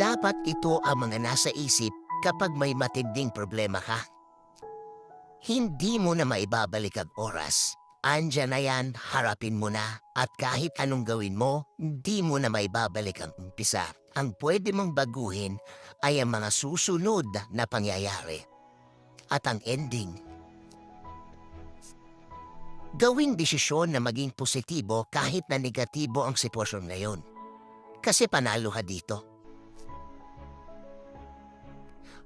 Dapat ito ang mga nasa isip kapag may matinding problema ka. Hindi mo na maibabalik ang oras. Andiyan na yan, harapin mo na. At kahit anong gawin mo, hindi mo na maibabalik ang umpisa. Ang pwede mong baguhin ay ang mga susunod na pangyayari. At ang ending. Gawing desisyon na maging positibo kahit na negatibo ang sitwasyon ngayon. Kasi panalo ka dito.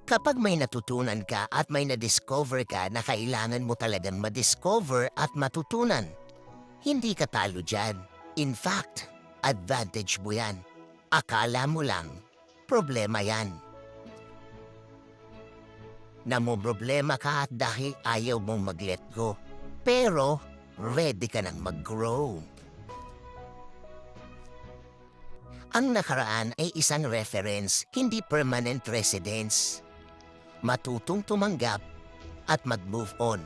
Kapag may natutunan ka at may na-discover ka na kailangan mo talagang ma-discover at matutunan, hindi ka talo dyan. In fact, advantage mo yan. Akala mo lang, problema yan. Namomroblema ka dahil ayaw mong mag-let go. Pero, ready ka nang mag-grow. Ang nakaraan ay isang reference, hindi permanent residence. Matutong tumanggap at mag-move on.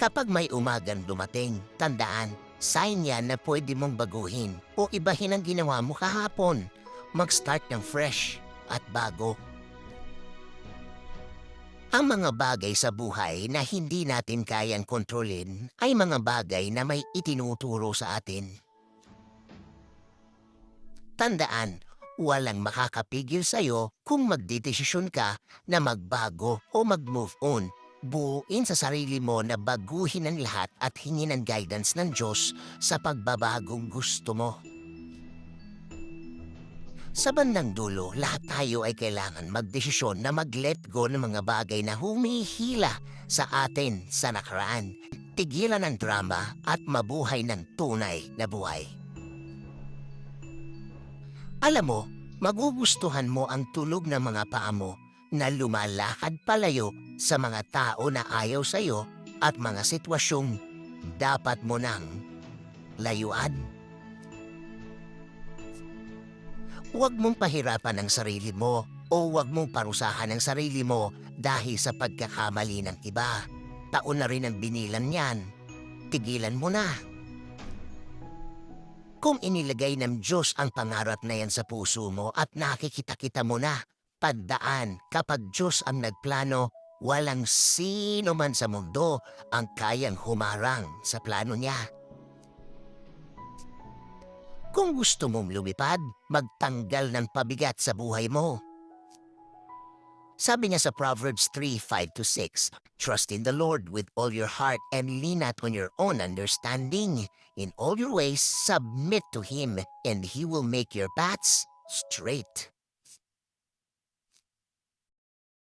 Kapag may umagang dumating, tandaan, sign yan na pwede mong baguhin o ibahin ang ginawa mo kahapon. Mag-start ng fresh at bago. Ang mga bagay sa buhay na hindi natin kayang kontrolin ay mga bagay na may itinuturo sa atin. Tandaan, walang makakapigil sa'yo kung magdedesisyon ka na magbago o mag-move on. Buuin sa sarili mo na baguhin ang lahat at hingin ang guidance ng Diyos sa pagbabagong gusto mo. Sa bandang dulo, lahat tayo ay kailangan magdesisyon na mag-let go ng mga bagay na humihila sa atin sa nakaraan. Tigilan ang drama at mabuhay ng tunay na buhay. Alam mo, magugustuhan mo ang tunog ng mga paa mo na lumalakad palayo sa mga tao na ayaw sa'yo at mga sitwasyong dapat mo nang layuan. Huwag mong pahirapan ang sarili mo o huwag mong parusahan ang sarili mo dahil sa pagkakamali ng iba. Taon na rin ang binilan niyan. Tigilan mo na. Kung inilagay ng Diyos ang pangarap na yan sa puso mo at nakikita-kita mo na, tandaan kapag Diyos ang nagplano, walang sino man sa mundo ang kayang humarang sa plano niya. Kung gusto mong lumipad, magtanggal ng pabigat sa buhay mo. Sabi niya sa Proverbs 3:5-6, "Trust in the Lord with all your heart and lean not on your own understanding. In all your ways, submit to Him, and He will make your paths straight."